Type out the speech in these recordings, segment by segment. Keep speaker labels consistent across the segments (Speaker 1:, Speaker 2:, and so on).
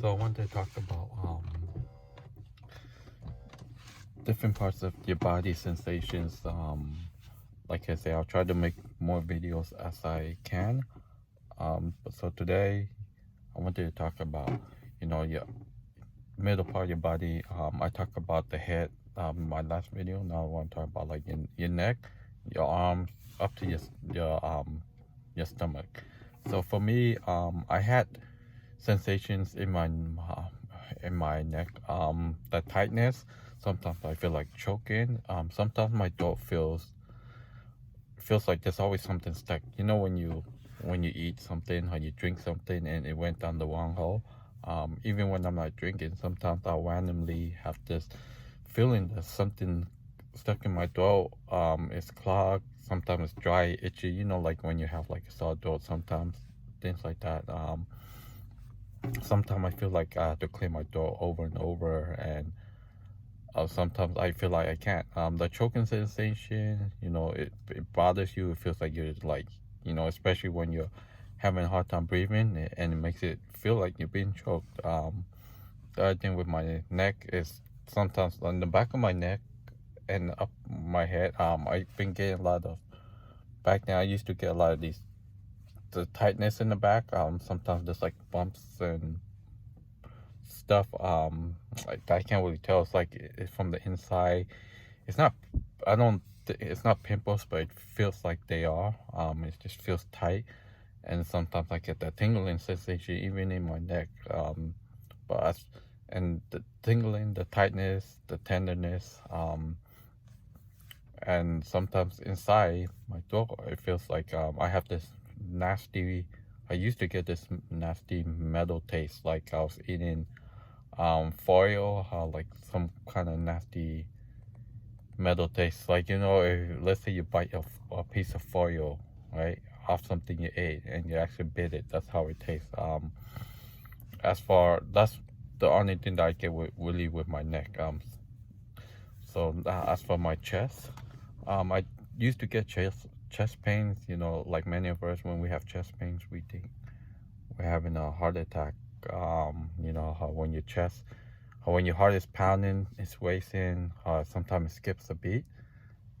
Speaker 1: So I want to talk about different parts of your body sensations. Like I say, I'll try to make more videos as I can. But so today I wanted to talk about, your middle part of your body. I talked about the head in my last video. Now I want to talk about like your neck, your arms, up to your stomach. So for me, I had sensations in my neck. The tightness. Sometimes I feel like choking. Sometimes my throat feels like there's always something stuck. You know when you eat something or you drink something and it went down the wrong hole. Even when I'm not drinking, sometimes I'll randomly have this feeling that something stuck in my throat. It's clogged. Sometimes it's dry, itchy. You know, like when you have like a sore throat. Sometimes things like that. Sometimes I feel like I have to clear my throat over and over, and sometimes I feel like I can't. The choking sensation, it bothers you. It feels like you're like, especially when you're having a hard time breathing, and it makes it feel like you're being choked. The other thing with my neck is sometimes on the back of my neck and up my head. I've been getting a lot of back then. I used to get a lot of the tightness in the back. Sometimes there's like bumps and stuff. Like I can't really tell. It's like it's from the inside. It's not. I don't. It's not pimples, but it feels like they are. It just feels tight, and sometimes I get that tingling sensation even in my neck. And the tingling, the tightness, the tenderness. And sometimes inside my throat, it feels like I have this nasty. I used to get this nasty metal taste, like I was eating foil, like some kind of nasty metal taste. Like, if, let's say you bite a piece of foil, right, off something you ate and you actually bit it, that's how it tastes. That's the only thing that I get really with my neck. So as for my chest, I used to get chest pains. Like many of us, when we have chest pains, we think we're having a heart attack. How when your heart is pounding, it's racing. Sometimes it skips a beat.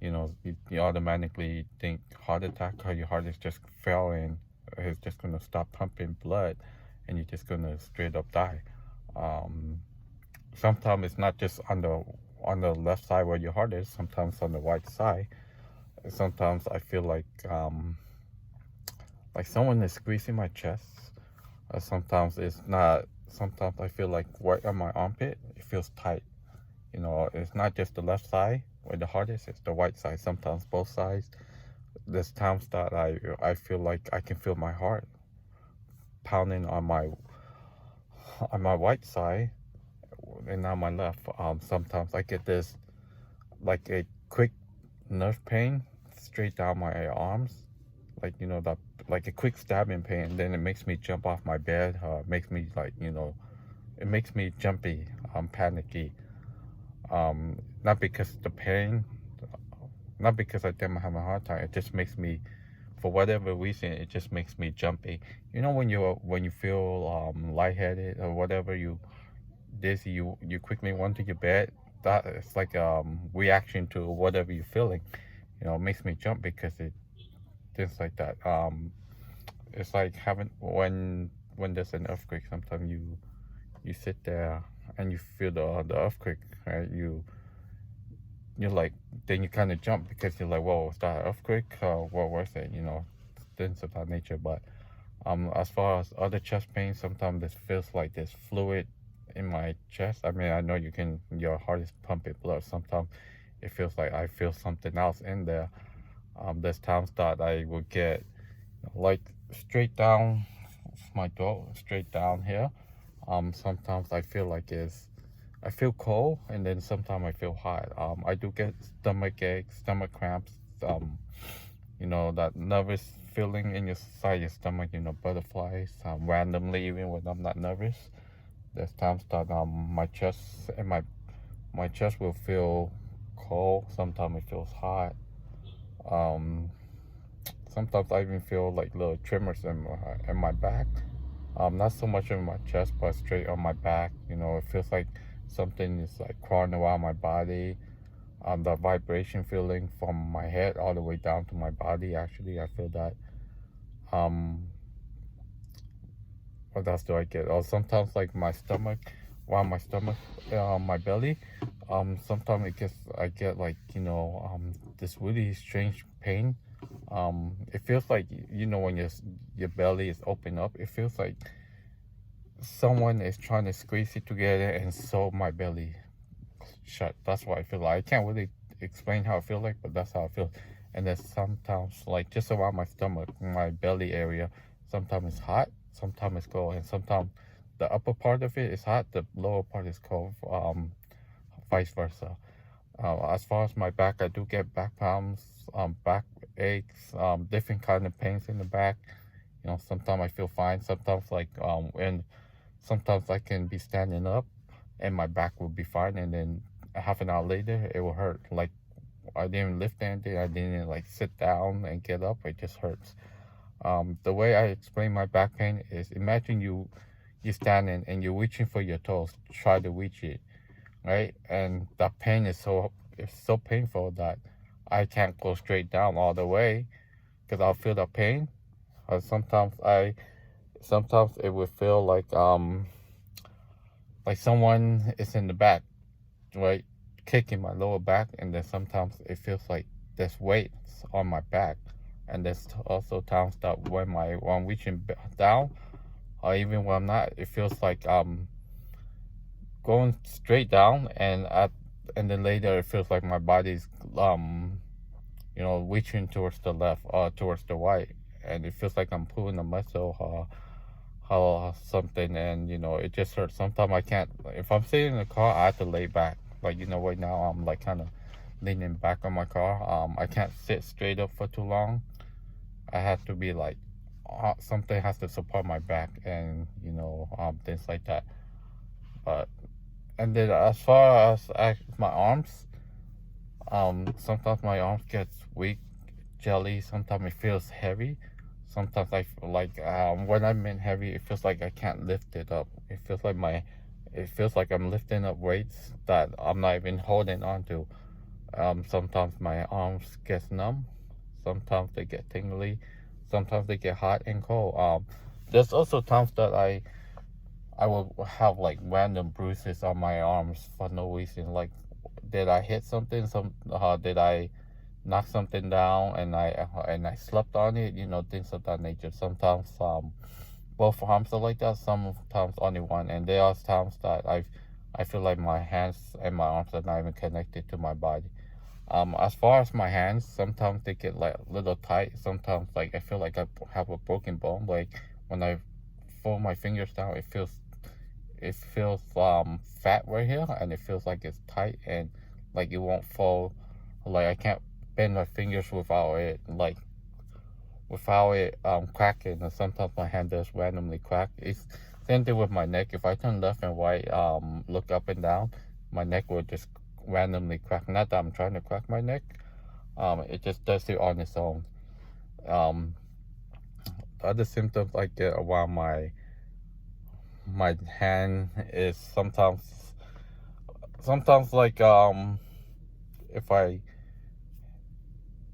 Speaker 1: You automatically think heart attack, or your heart is just failing, it's just gonna stop pumping blood, and you're just gonna straight up die. Um, Sometimes it's not just on the left side where your heart is. Sometimes on the right side. Sometimes I feel like someone is squeezing my chest. Sometimes it's not. Sometimes I feel like right on my armpit, it feels tight. It's not just the left side where the heart is, it's the right side. Sometimes both sides. There's times that I feel like I can feel my heart pounding on my right side and on my left. Sometimes I get this like a quick nerve pain straight down my arms, like that, like a quick stabbing pain. And then it makes me jump off my bed. Makes me like it makes me jumpy. Panicky. Not because the pain, not because I think I'm having a hard time. It just makes me, for whatever reason, it just makes me jumpy. When you feel lightheaded or whatever, you dizzy, you quickly run to your bed. That it's like reaction to whatever you're feeling. It makes me jump because it things like that. It's like having when there's an earthquake. Sometimes you sit there and you feel the earthquake, right? You're like, then you kind of jump because you're like, whoa, was that an earthquake? What was it? Things of that nature. But as far as other chest pain, sometimes this feels like there's fluid in my chest. I mean, I know your heart is pumping blood. Sometimes it feels like I feel something else in there. There's times that I will get like straight down my throat, straight down here. Sometimes I feel cold, and then sometimes I feel hot. I do get stomach aches, stomach cramps. That nervous feeling in your side, your stomach. Butterflies. Randomly, even when I'm not nervous, there's times that my chest will feel cold. Sometimes it feels hot. Um, Sometimes I even feel like little tremors in my back. Not so much in my chest, but straight on my back. You know, it feels like something is like crawling around my body. The vibration feeling from my head all the way down to my body. Actually, I feel that. Um, what else do I get? Or sometimes like my stomach, while my stomach, my belly. Sometimes I get like this really strange pain. It feels like when your belly is open up. It feels like someone is trying to squeeze it together and sew my belly shut. That's what I feel like. I can't really explain how I feel like, but that's how I feel. And then sometimes, like just around my stomach, my belly area, sometimes it's hot, sometimes it's cold, and sometimes the upper part of it is hot, the lower part is cold. Vice versa. As far as my back, I do get back problems, back aches, different kind of pains in the back. Sometimes I feel fine. Sometimes and sometimes I can be standing up and my back will be fine, and then half an hour later it will hurt. Like I didn't lift anything, I didn't like sit down and get up. It just hurts. The way I explain my back pain is, imagine you standing and you're reaching for your toes, try to reach it, right? And that pain is so painful that I can't go straight down all the way because I'll feel the pain. Sometimes it would feel like someone is in the back, right, kicking my lower back, and then sometimes it feels like there's weights on my back, and there's also times that when I'm reaching down, or even when I'm not, it feels like going straight down, and then later it feels like my body's reaching towards the left or towards the right, and it feels like I'm pulling a muscle or something, and it just hurts. Sometimes I can't. If I'm sitting in the car, I have to lay back. Like right now I'm like kind of leaning back on my car. I can't sit straight up for too long. I have to be like something has to support my back, and things like that. But and then as far as my arms, sometimes my arms gets weak, jelly. Sometimes it feels heavy. Sometimes I feel like when I'm in heavy, it feels like I can't lift it up. It feels like I'm lifting up weights that I'm not even holding on to. Sometimes my arms get numb. Sometimes they get tingly. Sometimes they get hot and cold. There's also times that I will have like random bruises on my arms for no reason. Like, did I hit something? Did I knock something down and I slept on it? Things of that nature. Sometimes both arms are like that. Sometimes only one. And there are times that I feel like my hands and my arms are not even connected to my body. As far as my hands, sometimes they get like a little tight. Sometimes like I feel like I have a broken bone. Like when I fold my fingers down, it feels fat right here, and it feels like it's tight, and like it won't fall. Like I can't bend my fingers without it cracking. And sometimes my hand does randomly crack. It's same thing with my neck. If I turn left and right, look up and down, my neck will just randomly crack. Not that I'm trying to crack my neck. It just does it on its own. um the other symptoms I get around my hand is sometimes like if I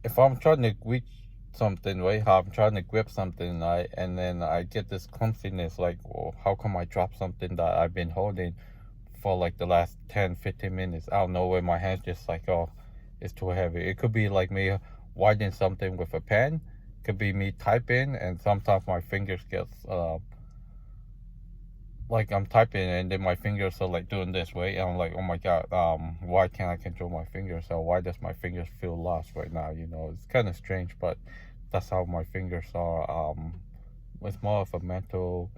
Speaker 1: if I'm trying to reach something, right, how I'm trying to grip something, and then I get this clumsiness, like, well, how come I drop something that I've been holding for like the last 10-15 minutes? I don't know, where my hand's just like, oh, it's too heavy. It could be like me writing something with a pen, could be me typing, and sometimes my fingers get like I'm typing and then my fingers are like doing this way, and I'm like, oh my god, why can't I control my fingers? So why does my fingers feel lost right now? It's kind of strange, but that's how my fingers are. It's more of a mental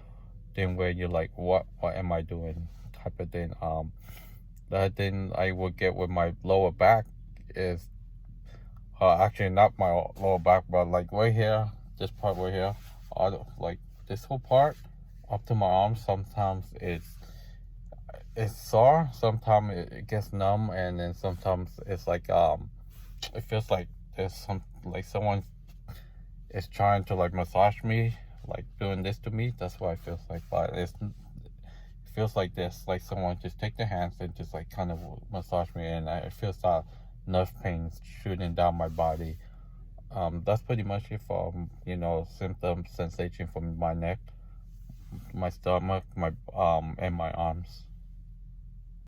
Speaker 1: thing where you're like, what am I doing, type of thing. The other thing I would get with my lower back is actually not my lower back, but like right here, this part right here, like this whole part up to my arm. Sometimes it's sore, sometimes it gets numb, and then sometimes it's like it feels like there's someone is trying to like massage me like doing this to me. That's what it feels like. But it feels like this, like someone just take their hands and just like kind of massage me, and it feels that nerve pains shooting down my body. That's pretty much it for symptom sensation from my neck, my stomach, my and my arms.